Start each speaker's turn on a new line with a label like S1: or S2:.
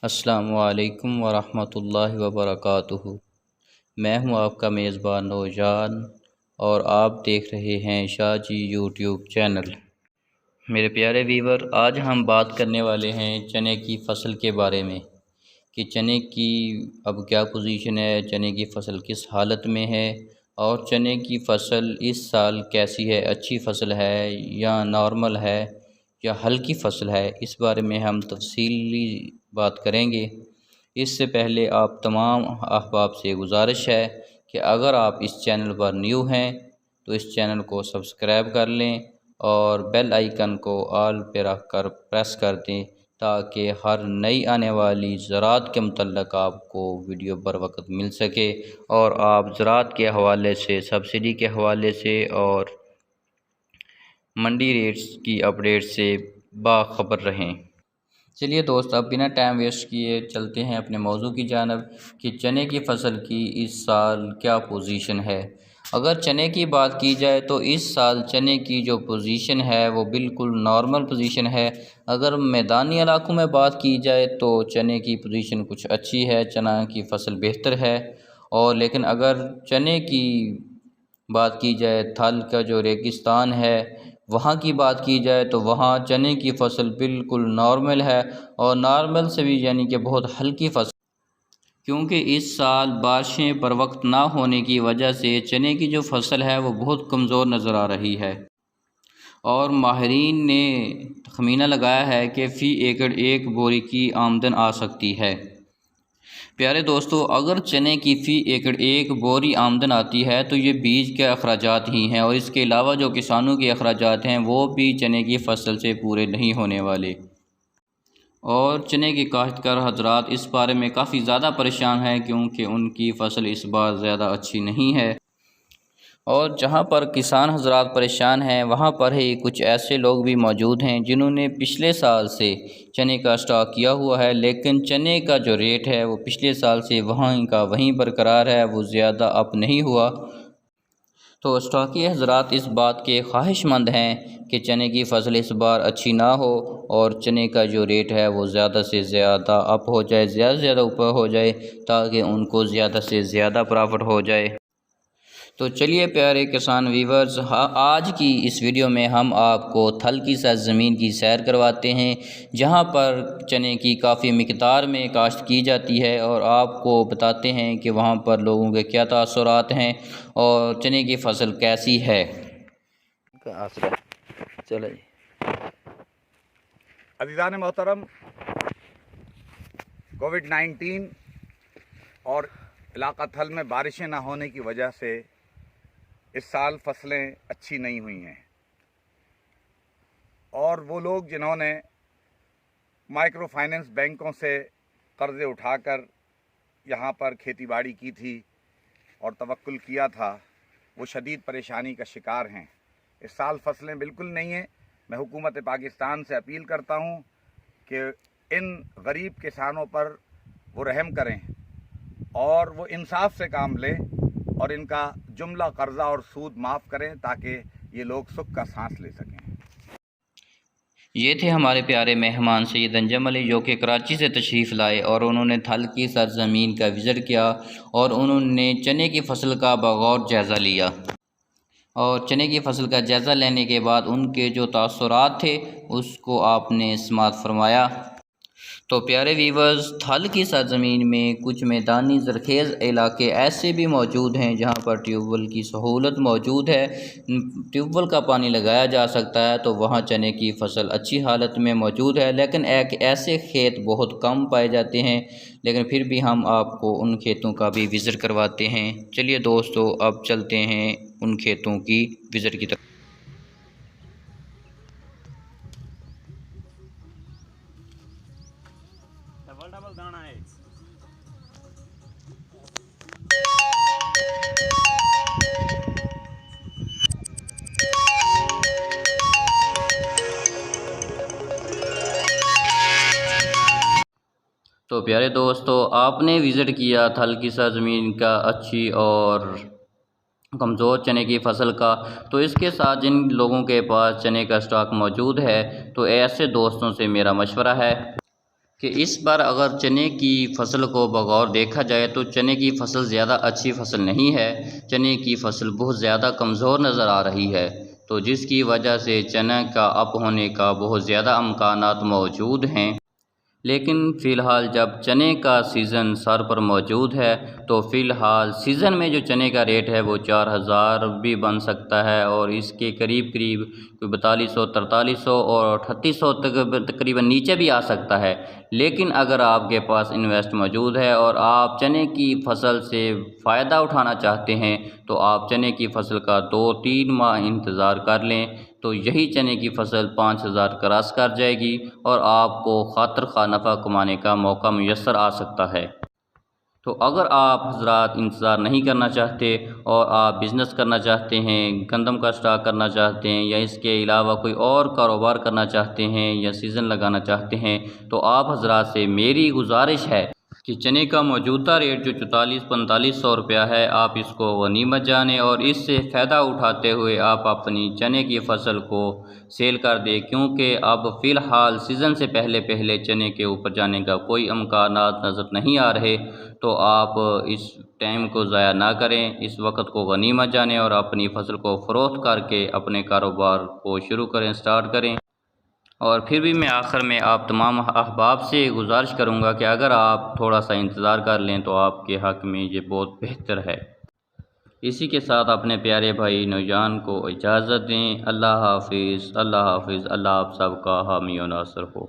S1: अस्सलामु अलैकुम वरहमतुल्लाहि वबरकातुहू। मैं हूं आपका मेज़बान नौजान और आप देख रहे हैं शाहजी यूट्यूब चैनल। मेरे प्यारे वीवर, आज हम बात करने वाले हैं चने की फ़सल के बारे में कि चने की अब क्या पोजीशन है, चने की फ़सल किस हालत में है और चने की फ़सल इस साल कैसी है, अच्छी फ़सल है या नॉर्मल है या हल्की फ़सल है। इस बारे में हम तफसीली बात करेंगे। इससे पहले आप तमाम अहबाब से गुजारिश है कि अगर आप इस चैनल पर न्यू हैं तो इस चैनल को सब्सक्राइब कर लें और बेल आइकन को ऑल पे रख कर प्रेस कर दें ताकि हर नई आने वाली ज़राअत के मुतल्लक़ आपको वीडियो बर वक्त मिल सके और आप ज़राअत के हवाले से, सब्सिडी के हवाले से और मंडी रेट्स की अपडेट से बाखबर रहें। चलिए दोस्त, अब बिना टाइम वेस्ट किए चलते हैं अपने मौजू की जानब कि चने की फ़सल की इस साल क्या पोजीशन है। अगर चने की बात की जाए तो इस साल चने की जो पोजीशन है वो बिल्कुल नॉर्मल पोजीशन है। अगर मैदानी इलाकों में बात की जाए तो चने की पोजीशन कुछ अच्छी है, चना की फ़सल बेहतर है। और लेकिन अगर चने की बात की जाए थल का जो रेगिस्तान है वहाँ की बात की जाए तो वहाँ चने की फ़सल बिल्कुल नॉर्मल है और नॉर्मल से भी यानी कि बहुत हल्की फ़सल, क्योंकि इस साल बारिशें बर वक्त ना होने की वजह से चने की जो फ़सल है वो बहुत कमज़ोर नज़र आ रही है। और माहिरीन ने तखमीना लगाया है कि फ़ी एकड़ एक बोरी की आमदन आ सकती है। प्यारे दोस्तों, अगर चने की फ़ी एकड़ एक बोरी आमदन आती है तो ये बीज के अखराजात ही हैं और इसके अलावा जो किसानों के अखराजात हैं वो भी चने की फ़सल से पूरे नहीं होने वाले। और चने के काश्तकार हजरात इस बारे में काफ़ी ज़्यादा परेशान हैं क्योंकि उनकी फ़सल इस बार ज़्यादा अच्छी नहीं है। और जहाँ पर किसान हजरात परेशान हैं वहाँ पर ही कुछ ऐसे लोग भी मौजूद हैं जिन्होंने पिछले साल से चने का स्टॉक किया हुआ है, लेकिन चने का जो रेट है वो पिछले साल से वहीं का वहीं बरकरार है, वो ज़्यादा अप नहीं हुआ। तो स्टॉकी हजरात इस बात के ख्वाहिशमंद हैं कि चने की फ़सल इस बार अच्छी ना हो और चने का जो रेट है वो ज़्यादा से ज़्यादा अप हो जाए, ज़्यादा से ज़्यादा ऊपर हो जाए ताकि उनको ज़्यादा से ज़्यादा प्रॉफिट हो जाए। तो चलिए प्यारे किसान वीवर्स, आज की इस वीडियो में हम आपको थल की सरज़मीन की सैर करवाते हैं जहां पर चने की काफ़ी मिक़दार में काश्त की जाती है और आपको बताते हैं कि वहां पर लोगों के क्या तासुरात हैं और चने की फ़सल कैसी है। चलो जी।
S2: अज़ीज़ान मोहतरम, कोविड-19 और इलाका थल में बारिशें ना होने की वजह से इस साल फसलें अच्छी नहीं हुई हैं और वो लोग जिन्होंने माइक्रो फाइनेंस बैंकों से कर्ज़े उठाकर यहाँ पर खेतीबाड़ी की थी और तवक्कुल किया था, वो शदीद परेशानी का शिकार हैं। इस साल फसलें बिल्कुल नहीं हैं। मैं हुकूमत पाकिस्तान से अपील करता हूँ कि इन गरीब किसानों पर वो रहम करें और वो इंसाफ से काम लें और इनका जुमला कर्जा और सूद माफ़ करें ताकि ये लोग सुख का सांस ले सकें।
S1: ये थे हमारे प्यारे मेहमान सैयद अंजम अली जो कि कराची से तशरीफ़ लाए और उन्होंने थल की सरज़मीन का विज़िट किया और उन्होंने चने की फ़सल का बगौर जायज़ा लिया। और चने की फ़सल का जायज़ा लेने के बाद उनके जो तासुरात थे उसको आपने समाअत फरमाया। तो प्यारे वीवर्स, थल की सरज़मीन में कुछ मैदानी ज़रख़ेज़ इलाके ऐसे भी मौजूद हैं जहाँ पर ट्यूबवेल की सहूलत मौजूद है, ट्यूबवेल का पानी लगाया जा सकता है, तो वहाँ चने की फ़सल अच्छी हालत में मौजूद है। लेकिन एक ऐसे खेत बहुत कम पाए जाते हैं, लेकिन फिर भी हम आपको उन खेतों का भी विज़िट करवाते हैं। चलिए दोस्तों, अब चलते हैं उन खेतों की विज़िट की तरफ।
S3: डबल डबल दाना है।
S1: तो प्यारे दोस्तों, आपने विज़िट किया थल की सरज़मीन का अच्छी और कमज़ोर चने की फ़सल का, तो इसके साथ जिन लोगों के पास चने का स्टॉक मौजूद है तो ऐसे दोस्तों से मेरा मशवरा है कि इस बार अगर चने की फसल को बगौर देखा जाए तो चने की फसल ज़्यादा अच्छी फसल नहीं है। चने की फसल बहुत ज़्यादा कमज़ोर नज़र आ रही है, तो जिसकी वजह से चने का अप होने का बहुत ज़्यादा अमकानात मौजूद हैं। लेकिन फ़िलहाल जब चने का सीज़न सर पर मौजूद है तो फ़िलहाल सीज़न में जो चने का रेट है वो 4000 भी बन सकता है और इसके करीब करीब कोई 4200, 4300 और 3800 तक तकरीबन नीचे भी आ सकता है। लेकिन अगर आपके पास इन्वेस्ट मौजूद है और आप चने की फसल से फ़ायदा उठाना चाहते हैं तो आप चने की फसल का 2-3 माह इंतज़ार कर लें, तो यही चने की फसल 5000 क्रॉस कर जाएगी और आपको खातिर खा नफ़ा कमाने का मौका मुयस्सर आ सकता है। तो अगर आप हज़रात इंतज़ार नहीं करना चाहते और आप बिज़नेस करना चाहते हैं, गंदम का स्टॉक करना चाहते हैं या इसके अलावा कोई और कारोबार करना चाहते हैं या सीज़न लगाना चाहते हैं, तो आप हज़रात से मेरी गुजारिश है कि चने का मौजूदा रेट जो 44-4500 रुपया है, आप इसको गनीमत जानें और इससे फ़ायदा उठाते हुए आप अपनी चने की फसल को सेल कर दें, क्योंकि अब फ़िलहाल सीज़न से पहले पहले चने के ऊपर जाने का कोई अमकानात नज़र नहीं आ रहे। तो आप इस टाइम को ज़ाया ना करें, इस वक्त को गनीमत जानें और अपनी फसल को फ़रोख्त करके अपने कारोबार को शुरू करें, स्टार्ट करें। और फिर भी मैं आखिर में आप तमाम अहबाब से गुजारिश करूँगा कि अगर आप थोड़ा सा इंतज़ार कर लें तो आपके हक़ में ये बहुत बेहतर है। इसी के साथ अपने प्यारे भाई नौजान को इजाज़त दें। अल्लाह हाफ़िज़, अल्लाह हाफ़िज़। अल्लाह आप सबका हामी और नासिर हो।